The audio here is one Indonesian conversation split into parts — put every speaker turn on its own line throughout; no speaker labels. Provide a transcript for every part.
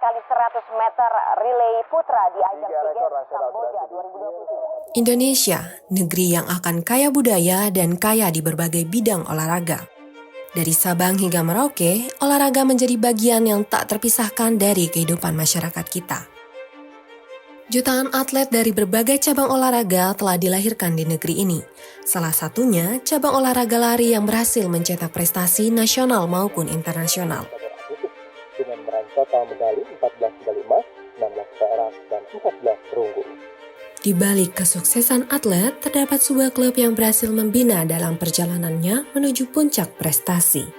kali 100 meter relay putra di ajang SEA Games Kamboja 2023.
Indonesia, negeri yang akan kaya budaya dan kaya di berbagai bidang olahraga. Dari Sabang hingga Merauke, olahraga menjadi bagian yang tak terpisahkan dari kehidupan masyarakat kita. Jutaan atlet dari berbagai cabang olahraga telah dilahirkan di negeri ini. Salah satunya cabang olahraga lari yang berhasil mencetak prestasi nasional maupun internasional.
Dengan meraih total medali 14 medali emas, 16 perak, dan 14 perunggu.
Di balik kesuksesan atlet, terdapat sebuah klub yang berhasil membina dalam perjalanannya menuju puncak prestasi.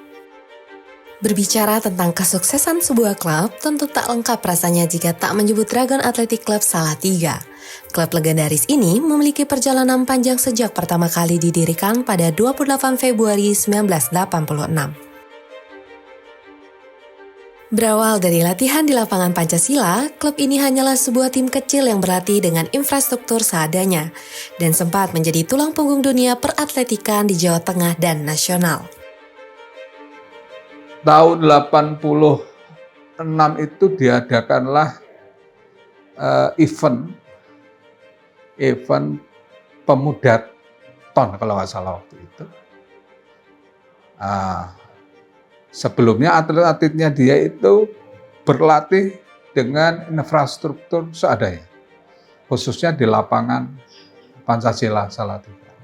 Berbicara tentang kesuksesan sebuah klub, tentu tak lengkap rasanya jika tak menyebut Dragon Athletic Club Salatiga. Klub legendaris ini memiliki perjalanan panjang sejak pertama kali didirikan pada 28 Februari 1986. Berawal dari latihan di lapangan Pancasila, klub ini hanyalah sebuah tim kecil yang berlatih dengan infrastruktur seadanya dan sempat menjadi tulang punggung dunia peratletikan di Jawa Tengah dan nasional.
Tahun 86 itu diadakanlah event pemuda ton kalau nggak salah waktu itu. Sebelumnya atlet-atletnya dia itu berlatih dengan infrastruktur seadanya, khususnya di lapangan Pancasila Salatiga.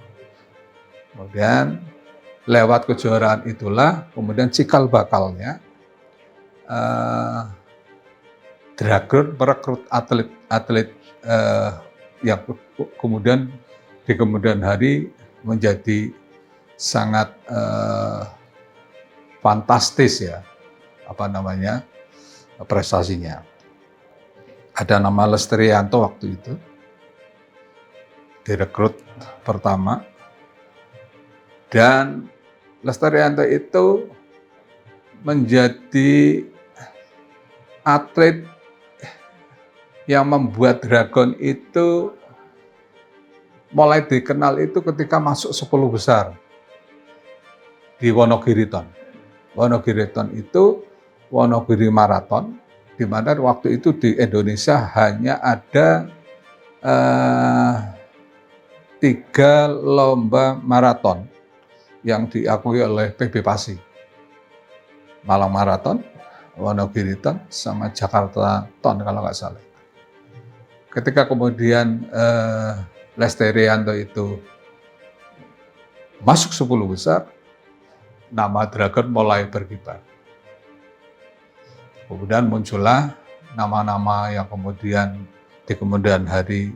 Kemudian lewat kejuaraan itulah, kemudian cikal bakalnya Dragon merekrut atlet-atlet yang kemudian di kemudian hari menjadi sangat fantastis ya, prestasinya. Ada nama Lestarianto waktu itu, direkrut pertama, dan Lestarianto itu menjadi atlet yang membuat Dragon itu mulai dikenal itu ketika masuk 10 besar di Wonogiriton. Wonogiriton itu Wonogiri Marathon, di mana waktu itu di Indonesia hanya ada 3 lomba maraton yang diakui oleh PB Pasi. Malang Marathon, Wonogiriton, sama Jakarta Ton kalau nggak salah. Ketika kemudian Lestarianto itu masuk 10 besar, nama Dragon mulai berkibar. Kemudian muncullah nama-nama yang kemudian di kemudian hari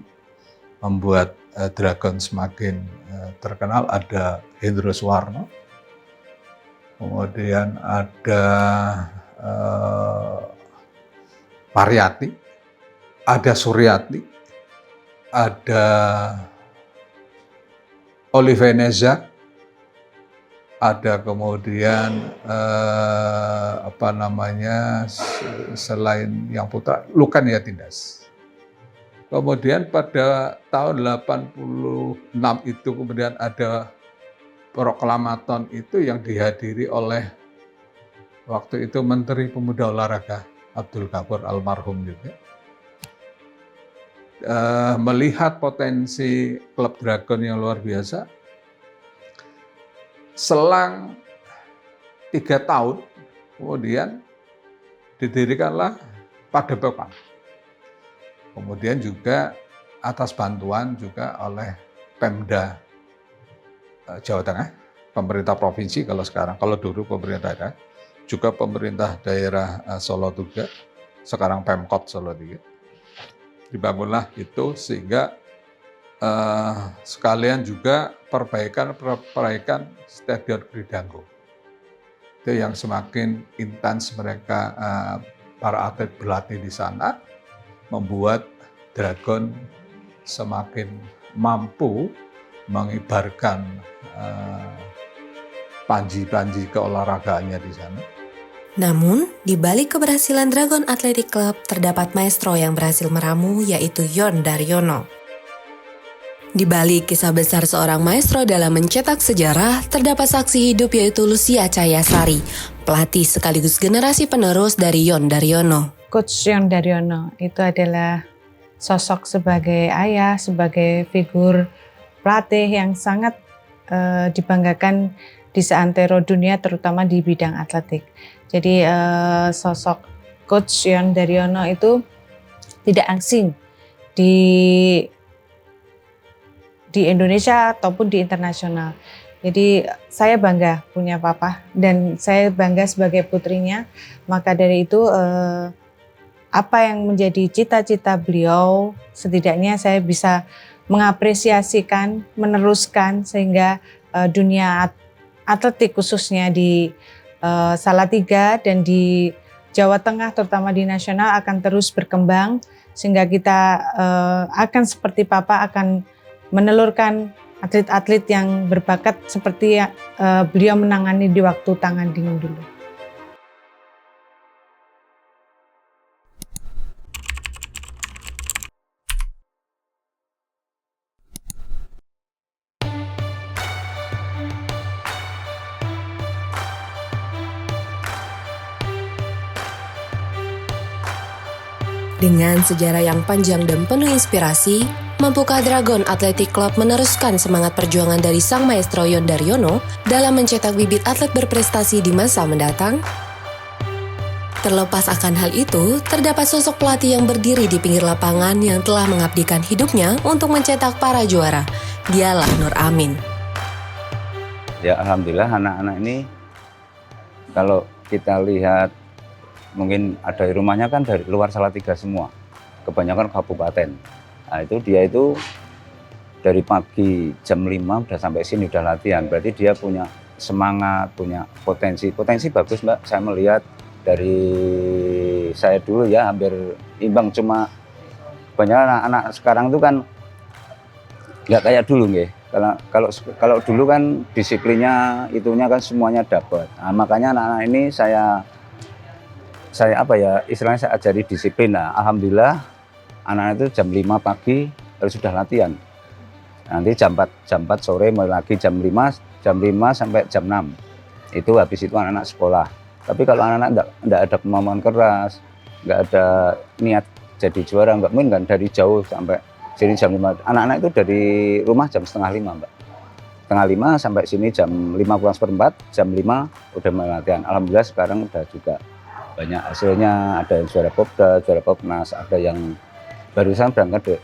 membuat Dragon semakin terkenal. Ada Hendro Suwarno, kemudian ada Pariyati, ada Suryati, ada Oliveneza, ada kemudian selain yang putra, Lukan Yatindas. Kemudian pada tahun 86 itu kemudian ada proklamaton itu yang dihadiri oleh waktu itu Menteri Pemuda Olahraga Abdul Ghafur almarhum juga. Melihat potensi klub Dragon yang luar biasa, selang 3 tahun kemudian didirikanlah Padepokan. Kemudian juga atas bantuan juga oleh Pemda Jawa Tengah, pemerintah provinsi kalau sekarang, kalau dulu pemerintah daerah, juga pemerintah daerah Solo juga, sekarang Pemkot Solo juga. Dibangunlah itu sehingga sekalian juga perbaikan Stadion Gridanggo. Itu yang semakin intens mereka para atlet berlatih di sana, membuat Dragon semakin mampu mengibarkan panji-panji keolahragaannya di sana.
Namun, di balik keberhasilan Dragon Athletic Club terdapat maestro yang berhasil meramu, yaitu Yon Daryono. Di balik kisah besar seorang maestro dalam mencetak sejarah, terdapat saksi hidup yaitu Lucia Cayasari, pelatih sekaligus generasi penerus dari Yon Daryono.
Coach Yon Daryono itu adalah sosok sebagai ayah, sebagai figur pelatih yang sangat dibanggakan di seantero dunia, terutama di bidang atletik. Jadi sosok Coach Yon Daryono itu tidak asing di Indonesia ataupun di internasional. Jadi saya bangga punya papa dan saya bangga sebagai putrinya. Maka dari itu apa yang menjadi cita-cita beliau, setidaknya saya bisa mengapresiasikan, meneruskan sehingga dunia atletik khususnya di Salatiga dan di Jawa Tengah terutama di nasional akan terus berkembang sehingga kita akan seperti papa akan menelurkan atlet-atlet yang berbakat seperti beliau menangani di waktu tangan dingin dulu.
Dengan sejarah yang panjang dan penuh inspirasi, mampukah Dragon Athletic Club meneruskan semangat perjuangan dari sang maestro Yon Daryono dalam mencetak bibit atlet berprestasi di masa mendatang? Terlepas akan hal itu, terdapat sosok pelatih yang berdiri di pinggir lapangan yang telah mengabdikan hidupnya untuk mencetak para juara. Dialah Nur Amin.
Ya alhamdulillah anak-anak ini kalau kita lihat mungkin ada di rumahnya kan dari luar Salatiga semua, kebanyakan kabupaten. Nah dia itu dari pagi jam 5 udah sampai sini udah latihan, berarti dia punya semangat, punya potensi bagus Mbak. Saya melihat dari saya dulu ya hampir imbang, cuma banyak anak-anak sekarang itu kan nggak kayak dulu nggih. Kalau dulu kan disiplinnya itunya kan semuanya dapat. Nah, makanya anak-anak ini saya apa ya istilahnya saya ajari disiplin. Nah, alhamdulillah anak-anak itu jam 5 pagi harus sudah latihan. Nanti jam 4 sore mulai lagi jam 5 sampai jam 6. Itu habis itu anak-anak sekolah. Tapi kalau anak-anak enggak ada kemampuan keras, enggak ada niat jadi juara, enggak mungkin kan dari jauh sampai sini jam 5. Anak-anak itu dari rumah jam setengah 5, Mbak. Setengah 5 sampai sini jam 5 kurang seperempat, jam 5 udah mulai latihan. Alhamdulillah sekarang udah juga banyak hasilnya, ada yang juara Popda, juara Popnas, ada yang barusan berangkat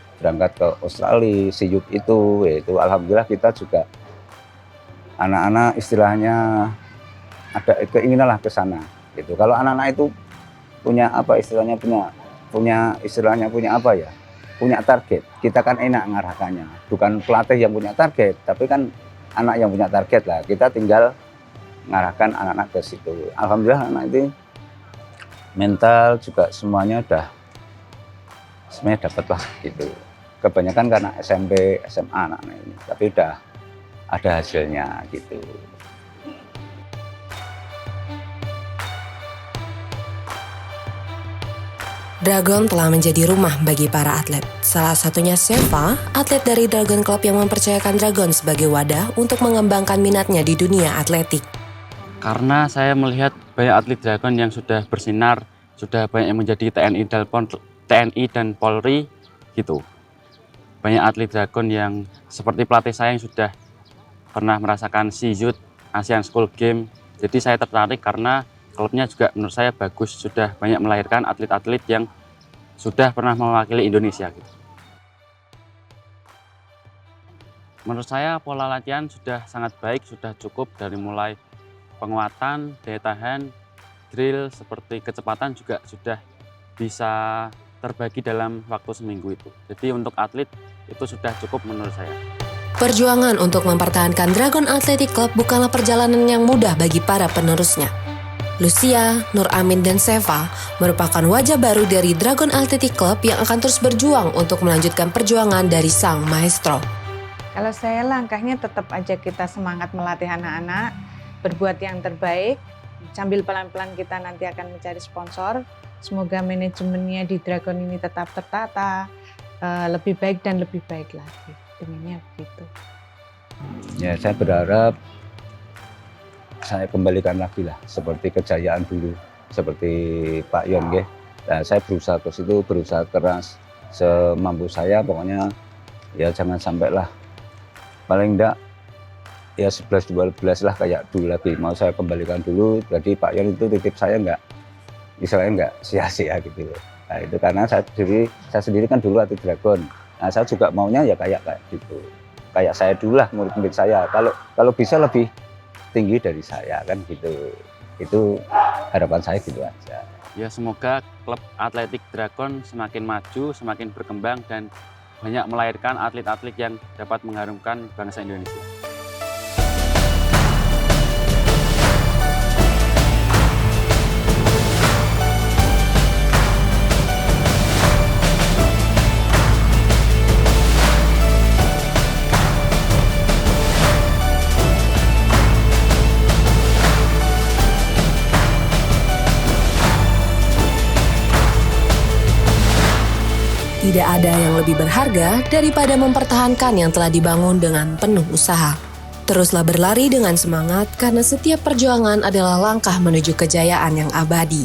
ke Australia, SEA Youth itu alhamdulillah kita juga anak-anak istilahnya ada keinginan lah ke sana gitu. Kalau anak-anak itu punya apa istilahnya punya apa ya? Punya target. Kita kan enak ngarahkannya. Bukan pelatih yang punya target, tapi kan anak yang punya target lah. Kita tinggal ngarahkan anak-anak ke situ. Alhamdulillah anak itu mental juga semuanya semuanya dapat lah gitu. Kebanyakan karena SMP, SMA anak-anak ini, tapi udah ada hasilnya gitu.
Dragon telah menjadi rumah bagi para atlet. Salah satunya Seva, atlet dari Dragon Club yang mempercayakan Dragon sebagai wadah untuk mengembangkan minatnya di dunia atletik.
Karena saya melihat banyak atlet Dragon yang sudah bersinar, sudah banyak yang menjadi TNI dan Polri gitu. Banyak atlet Dragon yang seperti pelatih saya yang sudah pernah merasakan SEA Youth, Asian School Game. Jadi saya tertarik karena klubnya juga menurut saya bagus, sudah banyak melahirkan atlet-atlet yang sudah pernah mewakili Indonesia gitu. Menurut saya pola latihan sudah sangat baik, sudah cukup dari mulai penguatan, daya tahan, drill seperti kecepatan juga sudah bisa terbagi dalam waktu seminggu itu. Jadi untuk atlet itu sudah cukup menurut saya.
Perjuangan untuk mempertahankan Dragon Athletic Club bukanlah perjalanan yang mudah bagi para penerusnya. Lucia, Nur Amin, dan Seva merupakan wajah baru dari Dragon Athletic Club yang akan terus berjuang untuk melanjutkan perjuangan dari sang maestro.
Kalau saya langkahnya tetap aja kita semangat melatih anak-anak, berbuat yang terbaik, sambil pelan-pelan kita nanti akan mencari sponsor. Semoga manajemennya di Dragon ini tetap tertata, lebih baik dan lebih baik lagi. Inginnya begitu.
Ya, saya berharap saya kembalikan lagi lah seperti kejayaan dulu, seperti Pak Yon nggih. Nah, saya berusaha ke situ, berusaha keras semampu saya, pokoknya ya jangan sampai lah, paling enggak ya 11-12 lah kayak dulu lagi, mau saya kembalikan dulu. Jadi Pak Yon itu titip saya enggak, istilahnya enggak sia-sia gitu loh. Nah itu karena saya sendiri kan dulu atlet dragon. Nah saya juga maunya ya kayak gitu, kayak saya dulu lah, murid-murid saya, kalau bisa lebih tinggi dari saya kan gitu. Itu harapan saya gitu aja.
Ya semoga klub atletik Dragon semakin maju, semakin berkembang dan banyak melahirkan atlet-atlet yang dapat mengharumkan bangsa Indonesia.
Tidak ada yang lebih berharga daripada mempertahankan yang telah dibangun dengan penuh usaha. Teruslah berlari dengan semangat karena setiap perjuangan adalah langkah menuju kejayaan yang abadi.